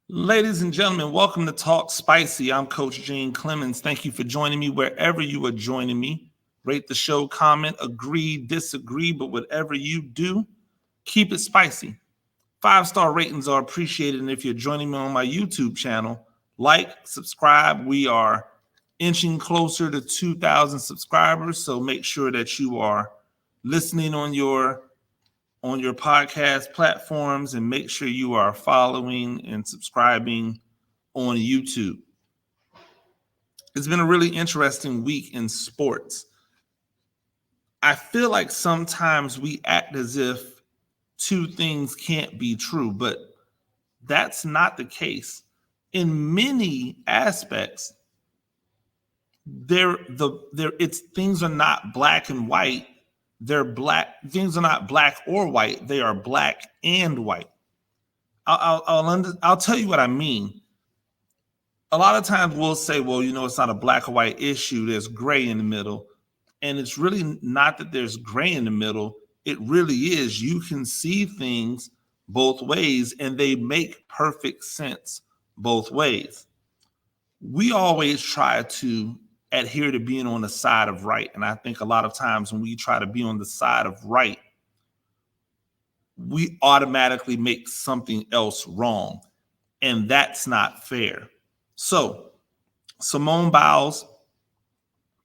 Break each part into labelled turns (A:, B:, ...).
A: Ladies and gentlemen, welcome to Talk Spicy. I'm Coach Gene Clemens. Thank you for joining me wherever you are joining me. Rate the show, comment, agree, disagree, but whatever you do, keep it spicy. 5-star ratings are appreciated. And if you're joining me on my YouTube channel, like, subscribe. We are inching closer to 2,000 subscribers, so make sure that you are listening on your podcast platforms, and make sure you are following and subscribing on YouTube. It's been a really interesting week in sports. I feel like sometimes we act as if two things can't be true, but that's not the case. In many aspects, things are not black and white. They're black. Things are not black or white. They are black and white. I'll tell you what I mean. A lot of times we'll say, well, it's not a black or white issue. There's gray in the middle. And it's really not that there's gray in the middle. It really is. You can see things both ways, and they make perfect sense both ways. We always try to adhere to being on the side of right. And I think a lot of times when we try to be on the side of right, we automatically make something else wrong. And that's not fair. So Simone Biles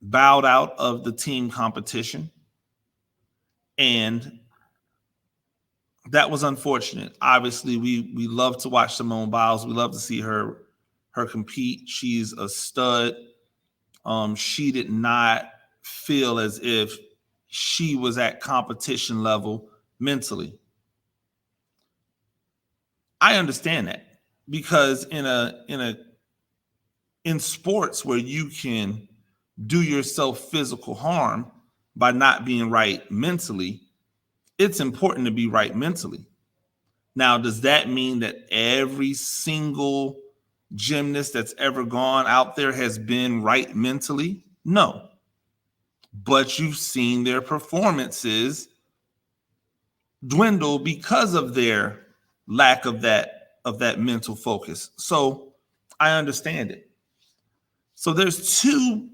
A: bowed out of the team competition, and that was unfortunate. Obviously, we love to watch Simone Biles. We love to see her compete. She's a stud. She did not feel as if she was at competition level mentally. I understand that, because in sports where you can do yourself physical harm by not being right mentally, it's important to be right mentally. Now, does that mean that every single gymnast that's ever gone out there has been right mentally? No. But you've seen their performances dwindle because of their lack of that mental focus. So I understand it. So there's two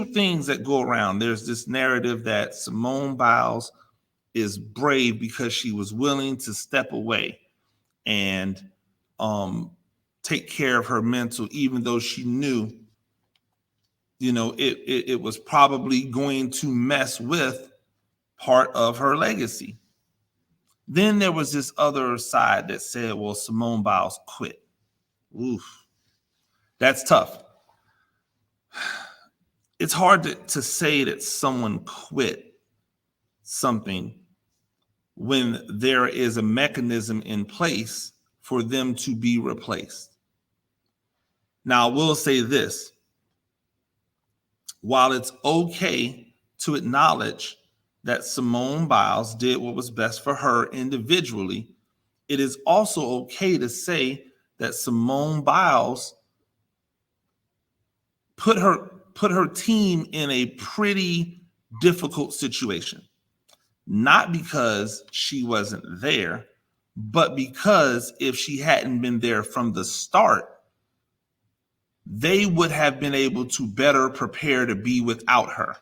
A: things that go around. There's this narrative that Simone Biles is brave because she was willing to step away and take care of her mental, even though she knew, it was probably going to mess with part of her legacy. Then there was this other side that said, well, Simone Biles quit. Oof, that's tough. It's hard to say that someone quit something when there is a mechanism in place for them to be replaced. Now, I will say this. While it's okay to acknowledge that Simone Biles did what was best for her individually, it is also okay to say that Simone Biles put her team in a pretty difficult situation. Not because she wasn't there, but because if she hadn't been there from the start, they would have been able to better prepare to be without her.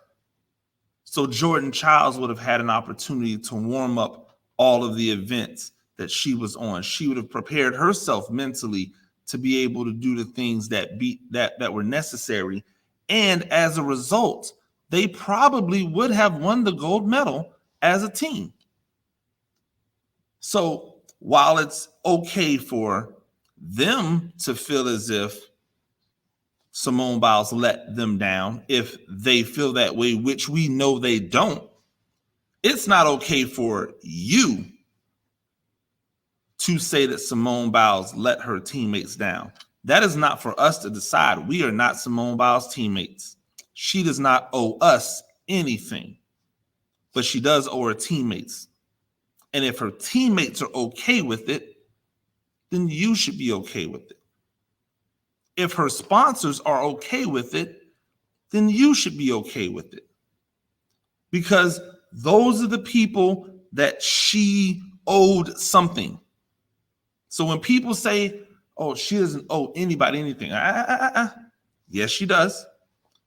A: So Jordan Childs would have had an opportunity to warm up all of the events that she was on. She would have prepared herself mentally to be able to do the things that were necessary. And as a result, they probably would have won the gold medal as a team. So while it's okay for them to feel as if Simone Biles let them down, if they feel that way, which we know they don't, it's not okay for you to say that Simone Biles let her teammates down. That is not for us to decide. We are not Simone Biles' teammates. She does not owe us anything, but she does owe her teammates. And if her teammates are okay with it, then you should be okay with it. If her sponsors are okay with it, then you should be okay with it. Because those are the people that she owed something. So when people say, oh, she doesn't owe anybody anything. Yes, she does.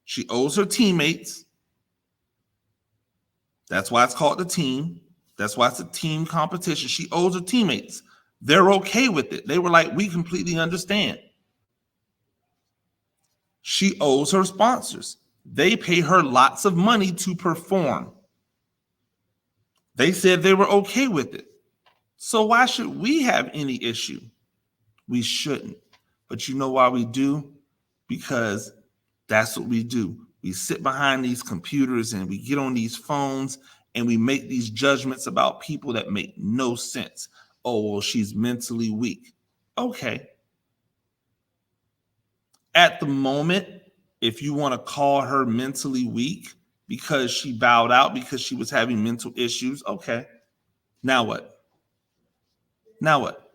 A: She owes her teammates. That's why it's called the team. That's why it's a team competition. She owes her teammates. They're okay with it. They were like, we completely understand. She owes her sponsors. They pay her lots of money to perform. They said they were okay with it. So why should we have any issue? We shouldn't. But you know why we do? Because that's what we do. We sit behind these computers and we get on these phones and we make these judgments about people that make no sense. Oh, well, she's mentally weak. Okay. At the moment, if you want to call her mentally weak because she bowed out because she was having mental issues, okay. Now what? Now what?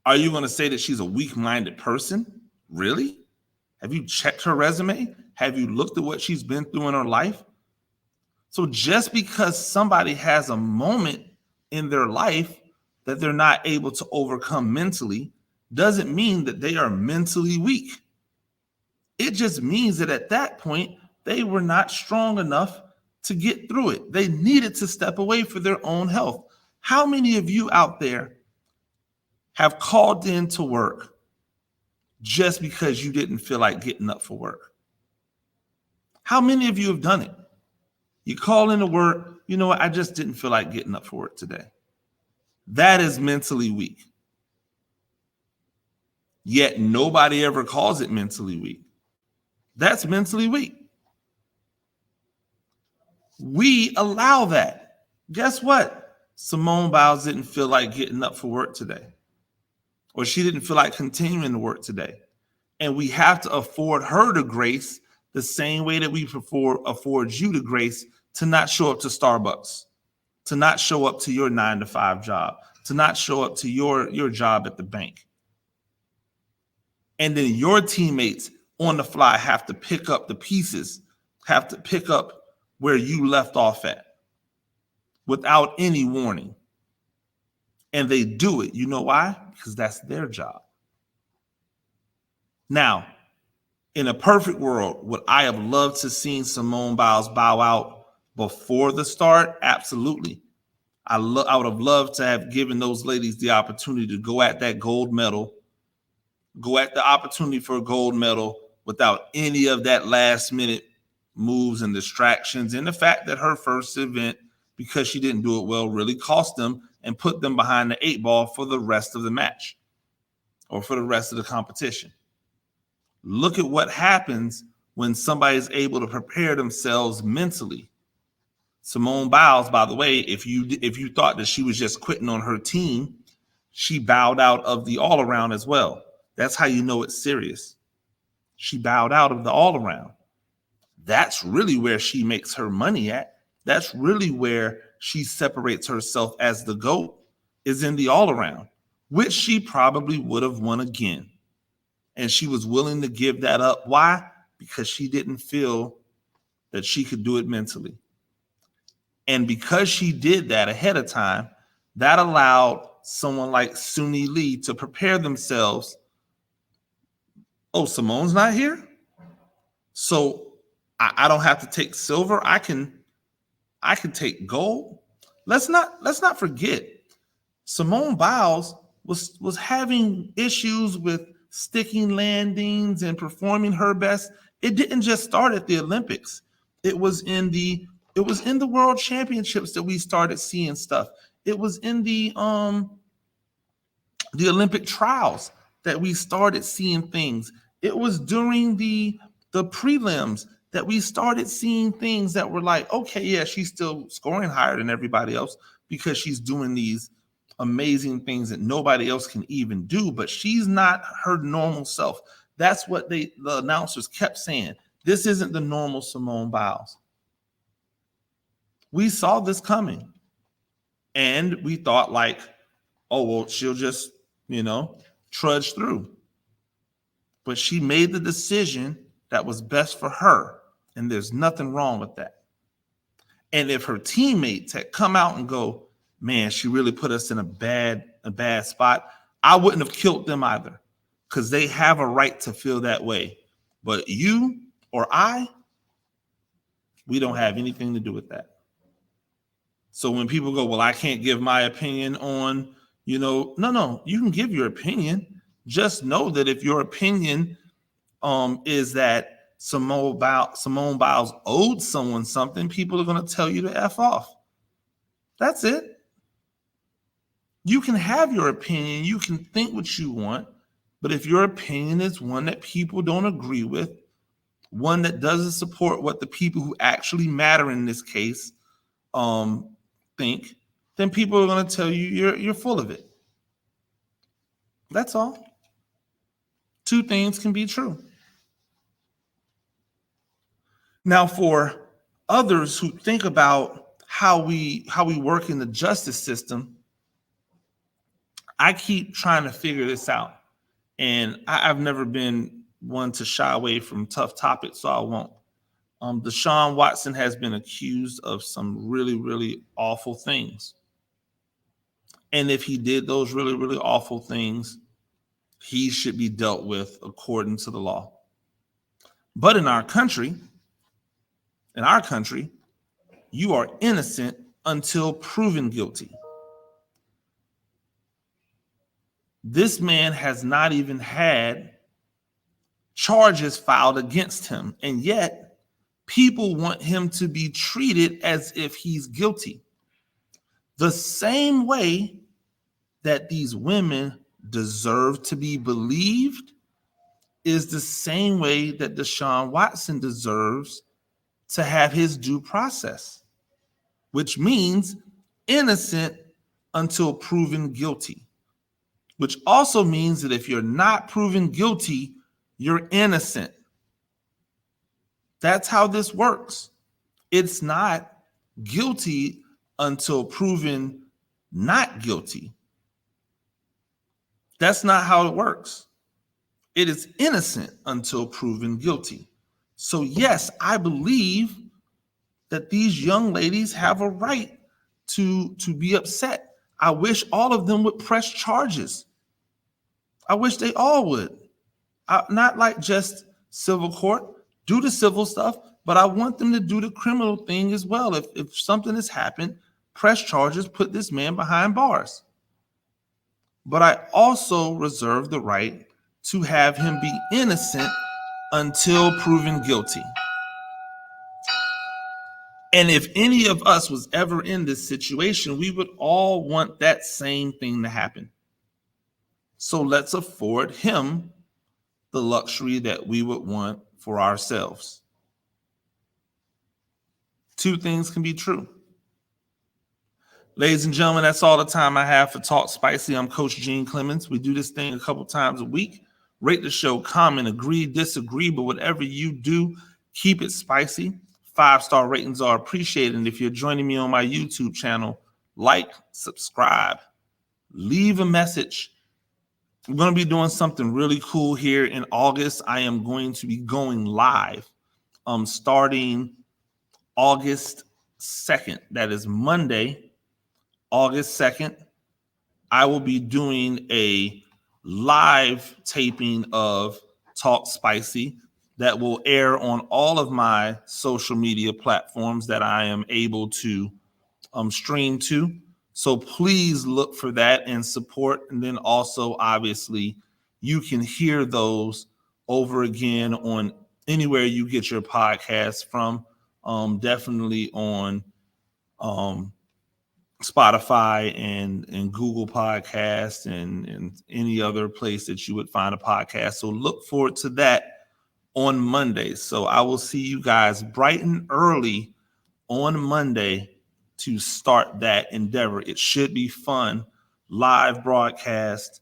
A: Are you going to say that she's a weak-minded person? Really? Have you checked her resume? Have you looked at what she's been through in her life? So just because somebody has a moment in their life that they're not able to overcome mentally doesn't mean that they are mentally weak. It just means that at that point, they were not strong enough to get through it. They needed to step away for their own health. How many of you out there have called in to work just because you didn't feel like getting up for work? How many of you have done it? You call into work, you know what, I just didn't feel like getting up for work today. That is mentally weak. Yet nobody ever calls it mentally weak. That's mentally weak. We allow that. Guess what? Simone Biles didn't feel like getting up for work today. Or she didn't feel like continuing to work today. And we have to afford her the grace the same way that we afford you the grace to not show up to Starbucks, to not show up to your 9-to-5 job, to not show up to your job at the bank. And then your teammates on the fly have to pick up the pieces, have to pick up where you left off at without any warning. And they do it. You know why? Because that's their job. Now, in a perfect world, would I have loved to see Simone Biles bow out before the start? Absolutely. I would have loved to have given those ladies the opportunity to go at that gold medal, go at the opportunity for a gold medal without any of that last minute moves and distractions. And the fact that her first event, because she didn't do it well, really cost them and put them behind the 8 ball for the rest of the match or for the rest of the competition. Look at what happens when somebody is able to prepare themselves mentally. Simone Biles, by the way, if you thought that she was just quitting on her team, she bowed out of the all-around as well. That's how you know it's serious. She bowed out of the all-around. That's really where she makes her money at. That's really where she separates herself as the GOAT, is in the all-around, which she probably would have won again. And she was willing to give that up. Why? Because she didn't feel that she could do it mentally. And because she did that ahead of time, that allowed someone like Suni Lee to prepare themselves. Oh, Simone's not here? So I don't have to take silver. I can take gold. Let's not forget, Simone Biles was having issues with sticking landings and performing her best. It didn't just start at the Olympics. It was in the World Championships that we started seeing stuff. It was in the Olympic trials that we started seeing things. It was during the prelims that we started seeing things that were like, okay, yeah, she's still scoring higher than everybody else because she's doing these amazing things that nobody else can even do, but she's not her normal self. That's what the announcers kept saying. This isn't the normal Simone Biles. We saw this coming. And we thought like, oh, well, she'll just, trudge through. But she made the decision that was best for her. And there's nothing wrong with that. And if her teammates had come out and go, man, she really put us in a bad spot, I wouldn't have killed them either. because they have a right to feel that way. But you or we don't have anything to do with that. So when people go, well, I can't give my opinion on, no, you can give your opinion. Just know that if your opinion is that Simone Biles owed someone something, people are going to tell you to F off. That's it. You can have your opinion. You can think what you want. But if your opinion is one that people don't agree with, one that doesn't support what the people who actually matter in this case think, then people are going to tell you you're full of it. That's all. Two things can be true. Now, for others who think about how we work in the justice system, I keep trying to figure this out. And I've never been one to shy away from tough topics, so I won't. Deshaun Watson has been accused of some really, really awful things. And if he did those really, really awful things, he should be dealt with according to the law. But in our country, you are innocent until proven guilty. This man has not even had charges filed against him, and yet people want him to be treated as if he's guilty. The same way that these women deserve to be believed is the same way that Deshaun Watson deserves to have his due process, which means innocent until proven guilty, which also means that if you're not proven guilty, you're innocent. That's how this works. It's not guilty until proven not guilty. That's not how it works. It is innocent until proven guilty. So yes, I believe that these young ladies have a right to be upset. I wish all of them would press charges. I wish they all would. Not like just civil court, do the civil stuff, but I want them to do the criminal thing as well. If something has happened, press charges, put this man behind bars. But I also reserve the right to have him be innocent until proven guilty. And if any of us was ever in this situation, we would all want that same thing to happen. So let's afford him the luxury that we would want for ourselves. Two things can be true. Ladies and gentlemen, that's all the time I have for Talk Spicy. I'm Coach Gene Clemens. We do this thing a couple times a week. Rate the show, comment, agree, disagree, but whatever you do, keep it spicy. 5-star ratings are appreciated. And if you're joining me on my YouTube channel, like, subscribe, leave a message. I'm going to be doing something really cool here in August. I am going to be going live starting August 2nd. That is Monday, August 2nd. I will be doing a live taping of Talk Spicy that will air on all of my social media platforms that I am able to stream to. So please look for that and support. And then also, obviously, you can hear those over again on anywhere you get your podcasts from. Definitely on Spotify and Google Podcasts and any other place that you would find a podcast. So look forward to that on Monday. So I will see you guys bright and early on Monday to start that endeavor. It should be fun. Live broadcast,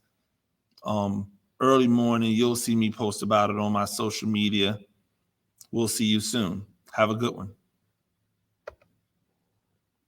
A: early morning. You'll see me post about it on my social media. We'll see you soon. Have a good one.